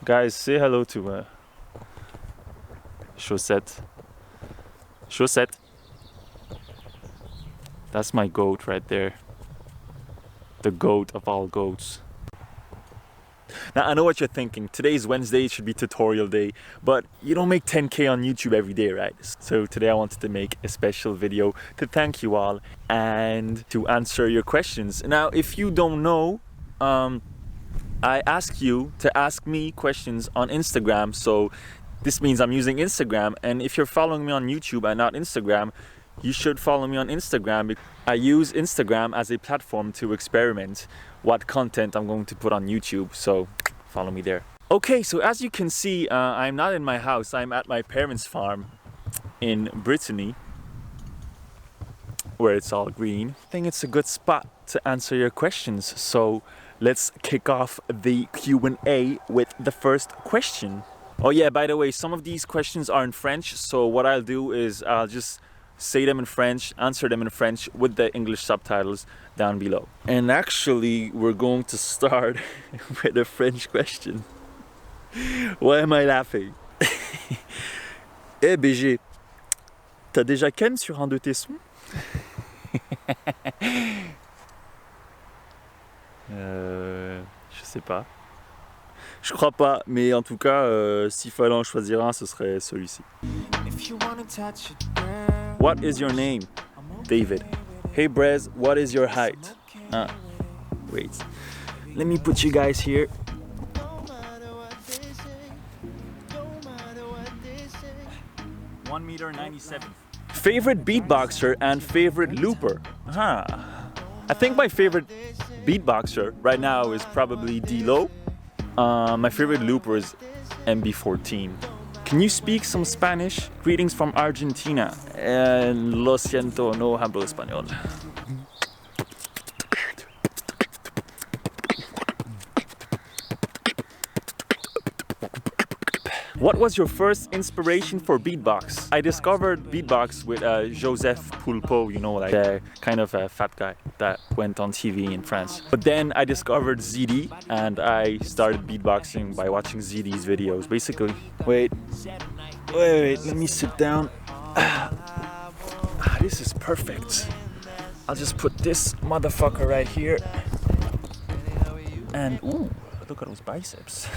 Guys, say hello to Chaussette. Chaussette. That's my goat right there. The goat of all goats. Now, I know what you're thinking. Today's Wednesday, it should be tutorial day, but you don't make 10K on YouTube every day, right? So today I wanted to make a special video to thank you all and to answer your questions. Now, if you don't know, I ask you to ask me questions on Instagram. So this means I'm using Instagram. And if you're following me on YouTube and not Instagram, you should follow me on Instagram. I use Instagram as a platform to experiment what content I'm going to put on YouTube. So follow me there. Okay, so as you can see, I'm not in my house. I'm at my parents' farm in Brittany, where it's all green. I think it's a good spot to answer your questions. So let's kick off the Q&A with the first question. Oh yeah, by the way, some of these questions are in French. So what I'll do is I'll just say them in French, answer them in French with the English subtitles down below. And actually, we're going to start with a French question. Why am I laughing? Eh BG, t'as déjà ken sur un de tes sons? Je sais pas. Je crois pas, mais en tout cas, s'il fallait en choisir un, ce serait celui-ci. What is your name? David. Hey BreZ, what is your height? Wait. Let me put you guys here. (1.97 meters). Favorite beatboxer and favorite looper? I think my favorite beatboxer right now is probably D-Lo. My favorite looper is MB14. Can you speak some Spanish? Greetings from Argentina. Lo siento, no hablo español. What was your first inspiration for beatbox? I discovered beatbox with Joseph Pulpo, you know, like the kind of a fat guy that went on TV in France. But then I discovered ZD and I started beatboxing by watching ZD's videos, basically. Wait, let me sit down. This is perfect. I'll just put this motherfucker right here. And ooh, look at those biceps.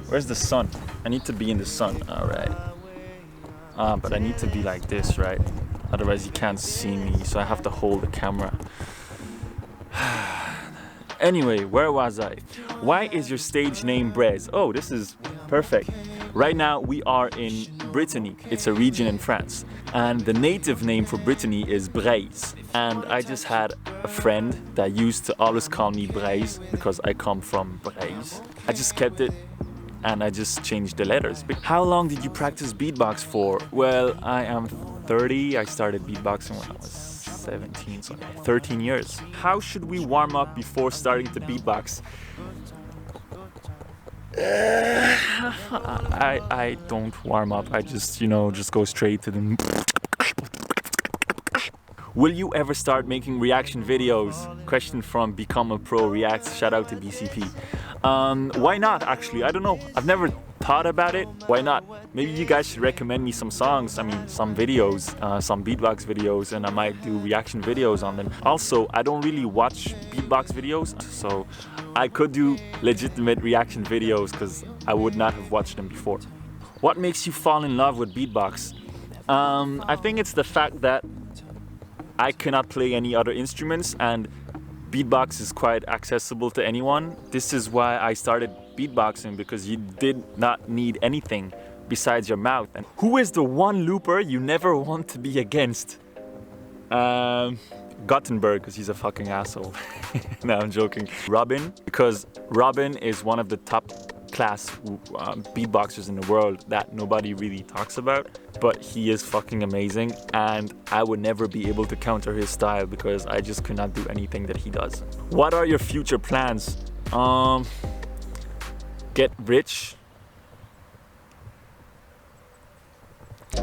Where's the sun? I need to be in the sun. All right. But I need to be like this, right? Otherwise you can't see me, so I have to hold the camera. Anyway, where was I? Why is your stage name BreZ? Oh, this is perfect. Right now we are in Brittany. It's a region in France. And the native name for Brittany is BreZ. And I just had a friend that used to always call me BreZ because I come from BreZ. I just kept it and I just changed the letters. How long did you practice beatbox for? Well, I am 30. I started beatboxing when I was 17, so 13 years. How should we warm up before starting to beatbox? I don't warm up. I just, just go straight to the... Will you ever start making reaction videos? Question from Become a Pro Reacts. Shout out to BCP. Why not, actually? I don't know. I've never thought about it. Why not? Maybe you guys should recommend me some songs. I mean, some videos, some beatbox videos, and I might do reaction videos on them. Also, I don't really watch beatbox videos, so I could do legitimate reaction videos because I would not have watched them before. What makes you fall in love with beatbox? I think it's the fact that I cannot play any other instruments and beatbox is quite accessible to anyone. This is why I started beatboxing, because you did not need anything besides your mouth. And who is the one looper you never want to be against? Gothenburg, because he's a fucking asshole. No, I'm joking. Robin, because Robin is one of the top class beatboxers in the world that nobody really talks about, but he is fucking amazing and I would never be able to counter his style because I just could not do anything that he does. What are your future plans? Get rich.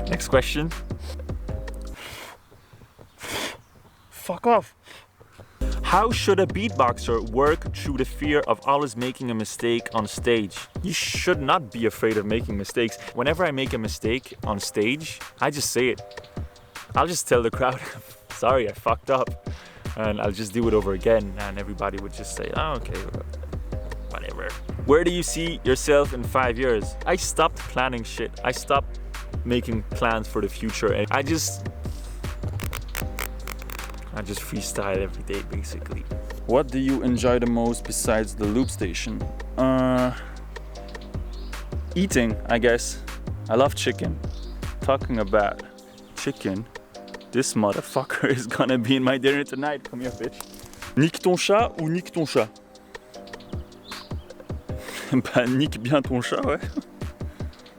Next question. Fuck off. How should a beatboxer work through the fear of always making a mistake on stage? You should not be afraid of making mistakes. Whenever I make a mistake on stage, I just say it. I'll just tell the crowd, sorry, I fucked up. And I'll just do it over again. And everybody would just say, oh, okay, whatever. Where do you see yourself in 5 years? I stopped planning shit. I stopped making plans for the future. And I just freestyle every day, basically. What do you enjoy the most besides the loop station? Eating, I guess. I love chicken. Talking about chicken, this motherfucker is gonna be in my dinner tonight. Come here, bitch. Nique ton chat ou nique ton chat? Bah, nique bien ton chat, ouais.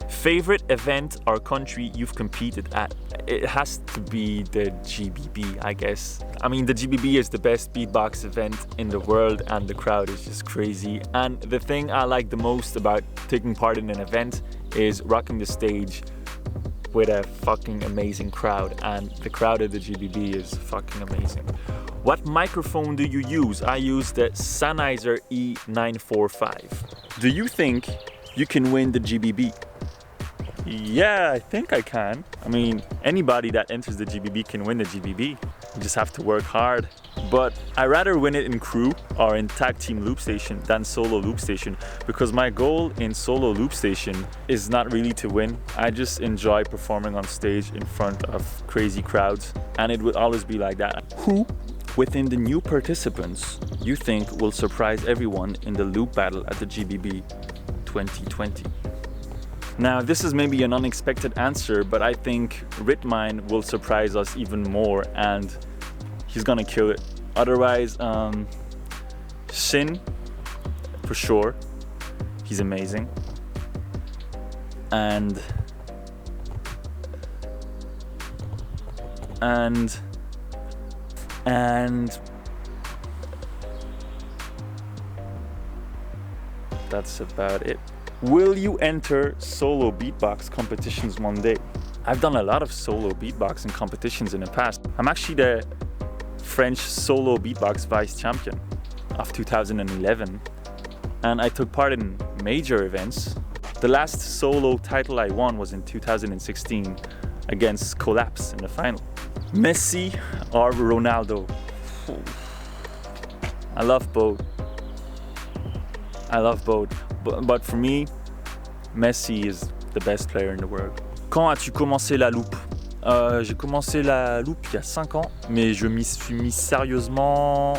Favorite event or country you've competed at? It has to be the GBB, I guess. I mean, the GBB is the best beatbox event in the world and the crowd is just crazy. And the thing I like the most about taking part in an event is rocking the stage with a fucking amazing crowd, and the crowd at the GBB is fucking amazing. What microphone do you use? I use the Sennheiser E945. Do you think you can win the GBB? Yeah, I think I can. I mean, anybody that enters the GBB can win the GBB. You just have to work hard. But I'd rather win it in crew or in tag team loop station than solo loop station, because my goal in solo loop station is not really to win. I just enjoy performing on stage in front of crazy crowds, and it would always be like that. Who within the new participants you think will surprise everyone in the loop battle at the GBB 2020? Now, this is maybe an unexpected answer, but I think Ritmine will surprise us even more, and he's gonna kill it. Otherwise, Shin, for sure, he's amazing. And that's about it. Will you enter solo beatbox competitions one day? I've done a lot of solo beatboxing competitions in the past. I'm actually the French solo beatbox vice champion of 2011, and I took part in major events. The last solo title I won was in 2016 against Collapse in the final. Messi or Ronaldo? I love both. But for me, Messi is the best player in the world. Quand as-tu commencé la loop? J'ai commencé la loop il y a 5 ans, mais je m'y suis mis sérieusement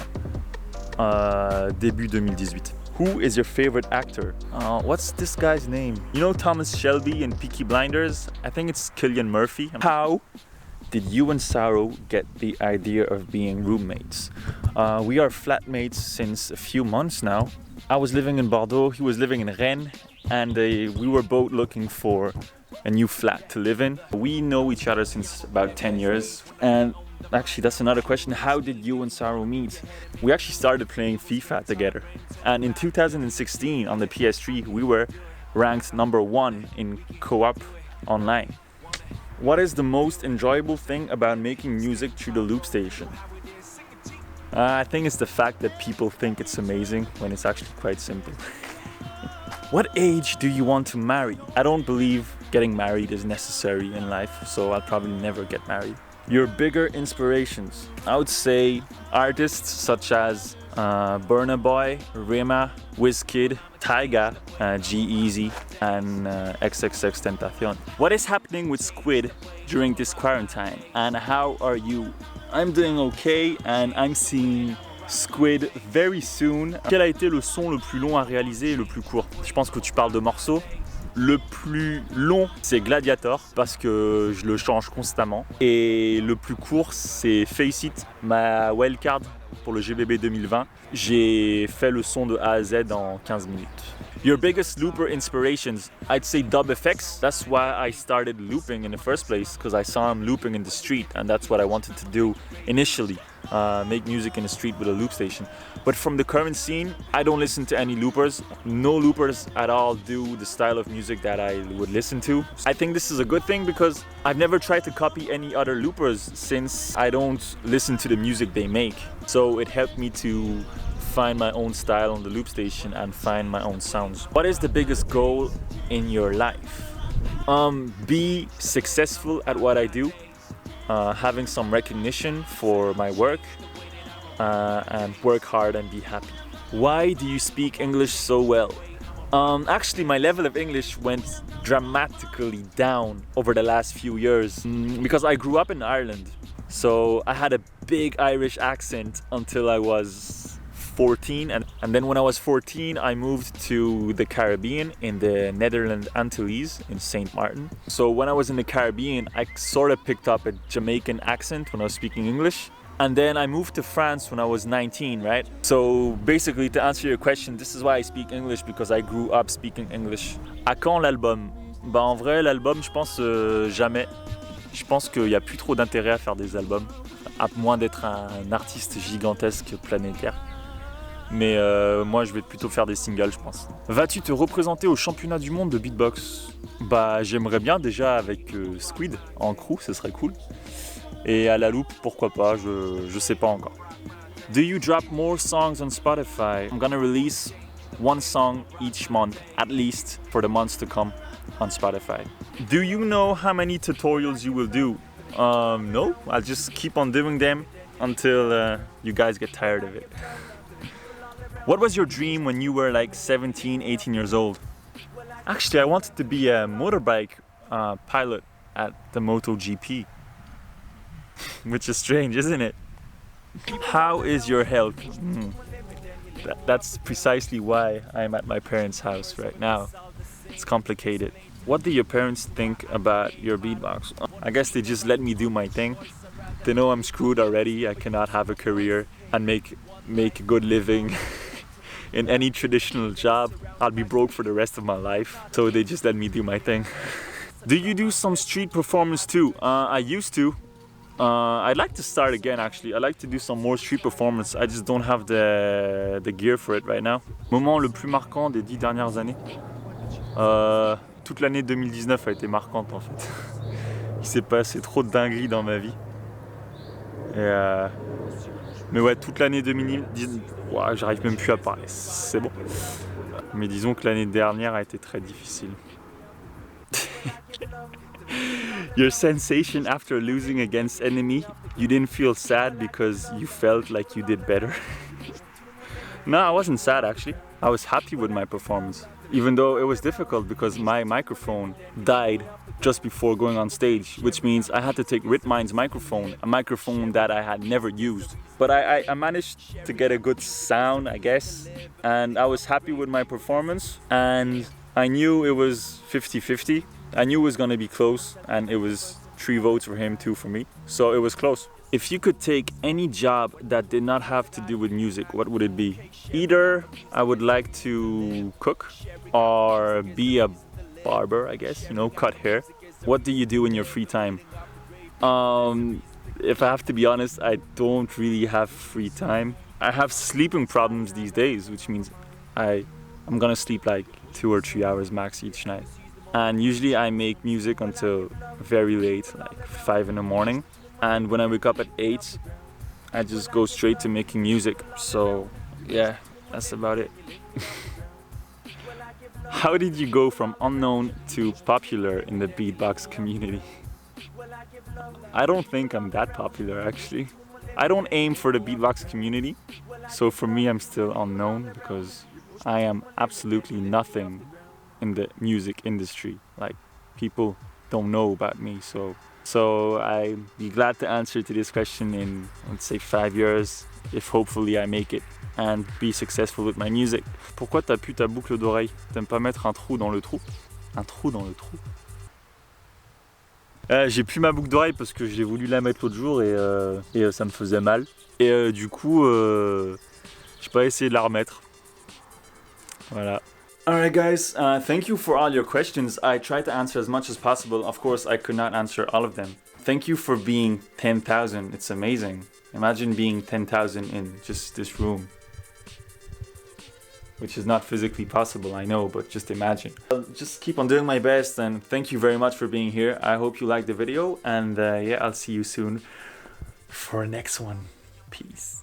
début 2018. Who is your favorite actor? What's this guy's name? You know Thomas Shelby in Peaky Blinders? I think it's Cillian Murphy. How did you and Saro get the idea of being roommates? We are flatmates since a few months now. I was living in Bordeaux, he was living in Rennes, and we were both looking for a new flat to live in. We know each other since about 10 years. And actually, that's another question. How did you and Saro meet? We actually started playing FIFA together. And in 2016, on the PS3, we were ranked #1 in co-op online. What is the most enjoyable thing about making music through the loop station? I think it's the fact that people think it's amazing when it's actually quite simple. What age do you want to marry? I don't believe getting married is necessary in life, so I'll probably never get married. Your bigger inspirations? I would say artists such as Burna Boy, Rema, Wizkid, Tyga, G-Eazy, and XXXTentacion. What is happening with Squid during this quarantine, and how are you? I'm doing okay, and I'm seeing Squid very soon. Quel a été le son le plus long à réaliser et le plus court? Je pense que tu parles de morceaux. Le plus long, c'est Gladiator, parce que je le change constamment. Et le plus court, c'est Face It, ma wildcard pour le GBB 2020. J'ai fait le son de A à Z en 15 minutes. Your biggest looper inspirations? I'd say Dub Effects. That's why I started looping in the first place, because I saw him looping in the street, and that's what I wanted to do initially. make music in the street with a loop station. But from the current scene, I don't listen to any loopers. No loopers at all do the style of music that I would listen to. I think this is a good thing because I've never tried to copy any other loopers since I don't listen to the music they make. So it helped me to find my own style on the loop station and find my own sounds. What is the biggest goal in your life? Be successful at what I do, having some recognition for my work, and work hard and be happy. Why do you speak English so well? Actually, my level of English went dramatically down over the last few years because I grew up in Ireland. So I had a big Irish accent until I was 14, and then when I was 14 I moved to the Caribbean in the Netherlands Antilles in St. Martin. So when I was in the Caribbean I sort of picked up a Jamaican accent when I was speaking English, and then I moved to France when I was 19, right? So basically, to answer your question, this is why I speak English, because I grew up speaking English. À quand l'album? Bah en vrai l'album je pense jamais. Je pense qu'il n'y a plus trop d'intérêt à faire des albums, à moins d'être un artiste gigantesque planétaire. Mais moi je vais plutôt faire des singles, je pense. Vas-tu te représenter au championnat du monde de beatbox? Bah j'aimerais bien, déjà avec Squid en crew, ce serait cool. Et à la loupe, pourquoi pas, je sais pas encore. Do you drop more songs on Spotify? I'm gonna release one song each month, at least for the months to come on Spotify. Do you know how many tutorials you will do? No, I'll just keep on doing them until you guys get tired of it. What was your dream when you were like 17, 18 years old? Actually, I wanted to be a motorbike pilot at the MotoGP. Which is strange, isn't it? How is your health? That's precisely why I'm at my parents' house right now. It's complicated. What do your parents think about your beatbox? I guess they just let me do my thing. They know I'm screwed already. I cannot have a career and make a good living in any traditional job. I'll be broke for the rest of my life. So they just let me do my thing. Do you do some street performance too? I used to. I'd like to start again actually. I'd like to do some more street performance. I just don't have the gear for it right now. Moment le plus marquant des 10 dernières années? Toute l'année 2019 a été marquante en fait. Il s'est passé trop de dingueries dans ma vie. Mais ouais, toute l'année 2019, ouais, j'arrive même plus à parler, c'est bon. Mais disons que l'année dernière a été très difficile. Your sensation after losing against enemy, you didn't feel sad because you felt like you did better? No, I wasn't sad actually. I was happy with my performance. Even though it was difficult because my microphone died just before going on stage, which means I had to take Ritmine's microphone, a microphone that I had never used. But I managed to get a good sound, I guess, and I was happy with my performance, and I knew it was 50-50. I knew it was going to be close, and it was 3 votes for him, 2 for me, so it was close. If you could take any job that did not have to do with music, what would it be? Either I would like to cook or be a barber, I guess, you know, cut hair. What do you do in your free time? If I have to be honest, I don't really have free time. I have sleeping problems these days, which means I'm gonna sleep like 2 or 3 hours max each night. And usually I make music until very late, like 5 in the morning. And when I wake up at 8, I just go straight to making music. So yeah, that's about it. How did you go from unknown to popular in the beatbox community? I don't think I'm that popular actually. I don't aim for the beatbox community. So for me, I'm still unknown because I am absolutely nothing in the music industry. Like, people don't know about me, so I'd be glad to answer to this question in, let's say, 5 years, if hopefully I make it and be successful with my music. Pourquoi t'as pu ta boucle d'oreille? T'aimes pas mettre un trou dans le trou? Un trou dans le trou? J'ai plus ma boucle d'oreille parce que j'ai voulu la mettre l'autre jour et ça me faisait mal. Et du coup, j'ai pas essayé de la remettre. Voilà. Alright guys, thank you for all your questions. I tried to answer as much as possible. Of course, I could not answer all of them. Thank you for being 10,000. It's amazing. Imagine being 10,000 in just this room. Which is not physically possible, I know, but just imagine. I'll just keep on doing my best, and thank you very much for being here. I hope you liked the video, and yeah, I'll see you soon for next one. Peace.